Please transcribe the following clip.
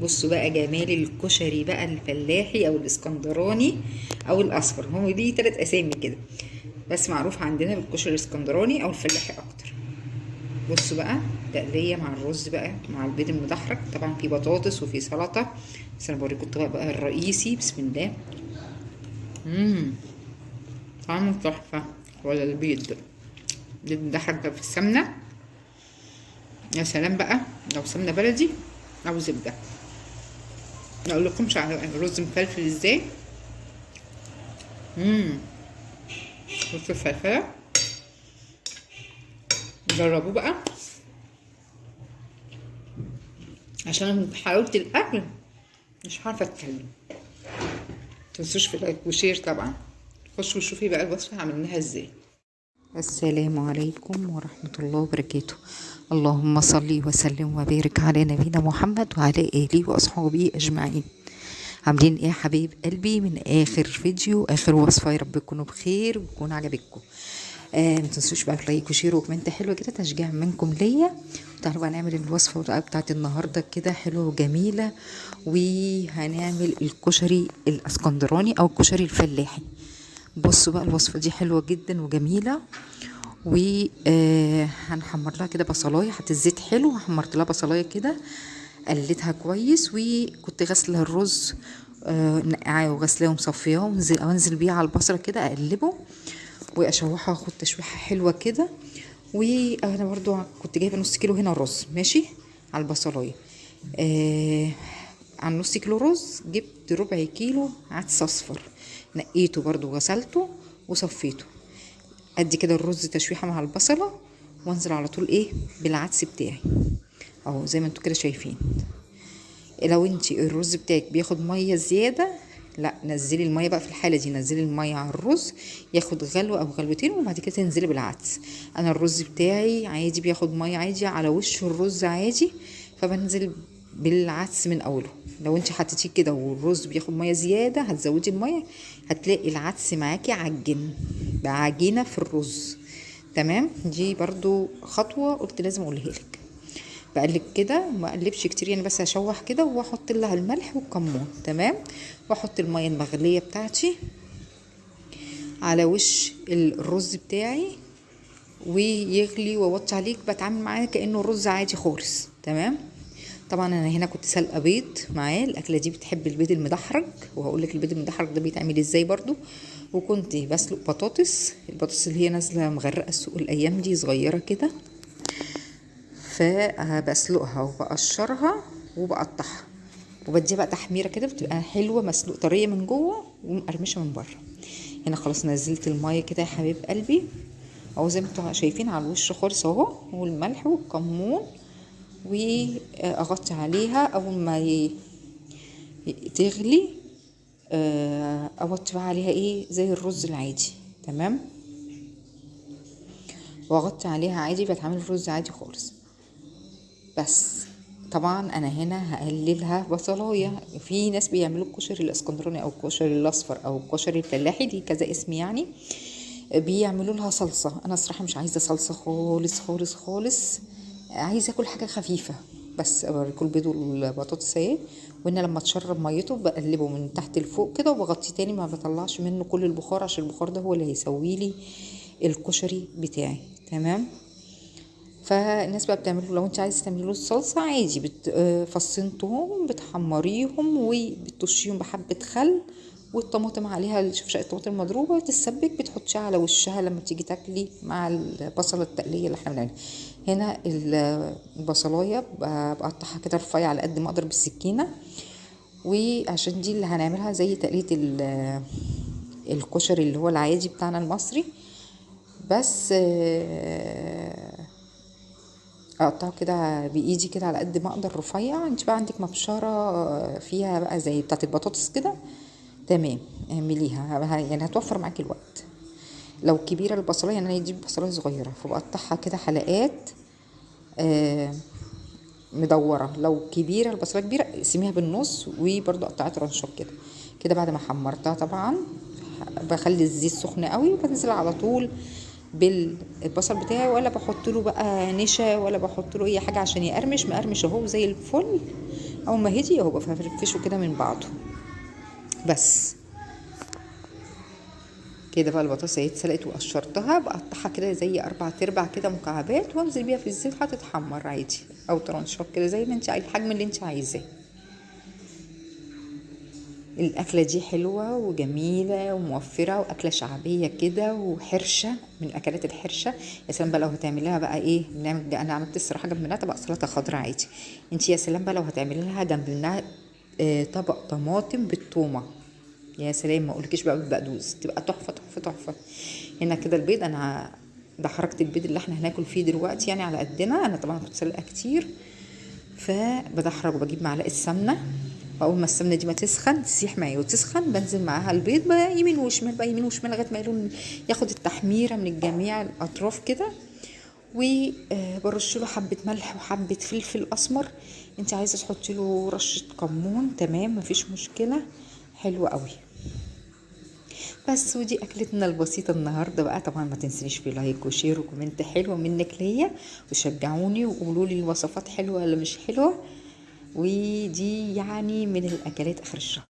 بصوا بقى جمال الكشري بقى الفلاحي او الاسكندراني او الاصفر، هم ليه 3 اسامي كده، بس معروف عندنا بالكشري الاسكندراني او الفلاحي اكتر. بصوا بقى، تقليه مع الرز بقى مع البيض المدحرج، طبعا في بطاطس وفي سلطه، بس انا بوريكم الطبق بقى الرئيسي. بسم الله. امم طعمه تحفه. ولا البيض مدحرج بقى في السمنه، يا سلام بقى لو سمنه بلدي او زبده. ما اقولكمش على الرز مفلفل ازاي. امم بصوا الفلفله، جربوه بقى عشان انا من حلاوه الاكل مش عارفه اتكلم. متنسوش في لايك وشير طبعا. خشوا شوفي بقى الوصفه عملناها ازاي. السلام عليكم ورحمة الله وبركاته. اللهم صل وسلم وبارك على نبينا محمد وعلى آله وأصحابه أجمعين. عاملين ايه يا حبيب قلبي؟ من آخر فيديو آخر وصفة، يا رب تكونوا بخير ويكون عجبكم. متنسوش بقى لايك وشير وكومنت حلو كده تشجيع منكم ليا. تعالوا بقى نعمل الوصفة بقى بتاعت النهاردة كده حلوة وجميلة، وهنعمل الكشري الاسكندراني او الكشري الفلاحي. بصوا بقى الوصفة دي حلوة جدا وجميلة، وهنحمر لها كده بصلايه، حط الزيت حلو، حمرت لها بصلايه كده، قليتها كويس، وكنت غسله الرز نقعاه وغسلاه ومصفياه، وانزل بيه على البصله كده اقلبه واشوحه واخد تشويحه حلوه كده. وانا برضو كنت جايبه نص كيلو هنا رز ماشي على البصلايه. عن نص كيلو رز جبت ربع كيلو عدس اصفر، نقيته برضو غسلته وصفيته. ادي كده الرز تشويحه مع البصله، وانزل على طول ايه بالعدس بتاعي اهو زي ما انتوا كده شايفين. لو انتي الرز بتاعك بياخد ميه زياده، لا نزلي الميه بقى، في الحاله دي نزلي الميه على الرز ياخد غلوه او غلوتين، وبعد كده تنزلي بالعدس. انا الرز بتاعي عادي بياخد ميه عادي على وش الرز عادي، فبنزل بالعدس من اوله. لو انت حطيتيه كده والرز بياخد ميه زياده هتزودي الميه، هتلاقي العدس معاكي عجن بقى عجينه في الرز. تمام، دي برضو خطوه قلت لازم اقولها لك. بقلب كده ما اقلبش كتير يعني، بس اشوح كده واحط لها الملح والكمون. تمام، واحط الميه المغليه بتاعتي على وش الرز بتاعي ويغلي، واوطي عليه، بتعامل معاه كانه رز عادي خالص. تمام، طبعا انا هنا كنت سلقه بيض معاه، الاكله دي بتحب البيض المدحرج، وهقول لك البيض المدحرج ده بيتعمل ازاي برضو. وكنت بسلق بطاطس، البطاطس اللي هي نازله مغرقه السوق الايام دي صغيره كده، فبسلقها وبقشرها وبقطعها وبديها بقى تحميره كده، بتبقى حلوه مسلوق طريه من جوه ومقرمشه من بره. هنا خلاص نزلت الميه كده يا حبيب قلبي اهو زي ما انتوا شايفين على الوش خالص اهو، والملح والكمون، واغطي عليها اول ما تغلي. اوطي بقى عليها ايه زي الرز العادي. تمام، واغطي عليها عادي بتعمل الرز عادي خالص. بس طبعا انا هنا هقللها بصلايه. في ناس بيعملوا الكشري الاسكندراني او الكشري الاصفر او الكشري الفلاحي، دي كذا اسم يعني، بيعملوا لها صلصه. انا الصراحه مش عايزه صلصه خالص خالص خالص، عايزه اكل حاجه خفيفه. بس اوريكم البيض والبطاطس اهي، وان لما تشرب ميته بقلبه من تحت لفوق كده وبغطيه تاني، ما بطلعش منه كل البخار عشان البخار ده هو اللي هيسوي لي الكشري بتاعي. تمام، فالناس بقى بتعمله، لو انت عايزه تعملي له الصلصه عادي فصين توم بتحمريهم وبتطشيهم بحبه خل، والطماطم عليها شفشق الطماطم المضروبه تتسبك، بتحطيها على وشها لما تيجي تاكلي مع البصله التقليه اللي احنا بنعملها. هنا البصلايه بقطعها كده رفيع على قد ما اقدر بالسكينه، وعشان دي اللي هنعملها زي تقليه الكشري اللي هو العادي بتاعنا المصري. بس اقطعه كده بايدي كده على قد ما اقدر رفيع. انت بقى عندك مبشره فيها بقى زي بتاعه البطاطس كده، تمام اعمليها يعني هتوفر معاكي الوقت. لو كبيره البصلايه يعني انا دي بصلايه صغيره فبقطعها كده حلقات مدوره. لو كبيره البصلايه كبيره اقسميها بالنص، وبرده قطعت رنشات كده. كده بعد ما حمرتها طبعا بخلي الزيت سخن قوي وبنزل على طول بالبصل بتاعي، ولا بحط له بقى نشا ولا بحط له اي حاجه عشان يقرمش، مقرمش اهو زي الفل. اول ما هدي اهو بفرفشه كده من بعضه. بس كده بقى البطاطس اهي اتسلقت وقشرتها، بقطعها كده زي 4 كده مكعبات، وانزل بيها في الزيت هتتحمر عادي، او ترنشات كده زي ما انت عايزه، الحجم اللي انت عايزاه. الأكلة دي حلوة وجميلة وموفرة، وأكلة شعبية كده وحرشة، من الأكلات الحرشة. يا سلام بقى لو هتعمليها بقى إيه، بنعمل، أنا عملت الصراحة جنب منها طبق سلطة خضراء عادي. انتي يا سلام بقى لو هتعملي لها جنب منها طبق طماطم بالثومة، يا سلام، ما اقولكيش بقى بالبقدونس، تبقى تحفة تحفة تحفة. هنا كده البيض، أنا ده حركة البيض اللي احنا هناكل فيه دلوقتي يعني على قدنا، أنا طبعا كنت سلقة كتير، فبدحرج وبجيب معلقه سمنه، واول ما السمنه دي ما تسخن، تسيح معايا وتسخن، بنزل معاها البيض بقى يمين وشمال بقى، يمين وشمال، لغايه ما اللون ياخد التحميره من الجميع الاطراف كده. وبرش له حبه ملح وحبه فلفل اسمر، انت عايزه تحطي له رشه كمون تمام، مفيش مشكله، حلوه قوي. بس ودي اكلتنا البسيطه النهارده بقى. طبعا ما تنسيش في لايك وشير وكومنت حلو منك ليا، وشجعوني وقولوا لي الوصفات حلوه ولا مش حلوه. ودي يعني من الاكلات اخر الشهر.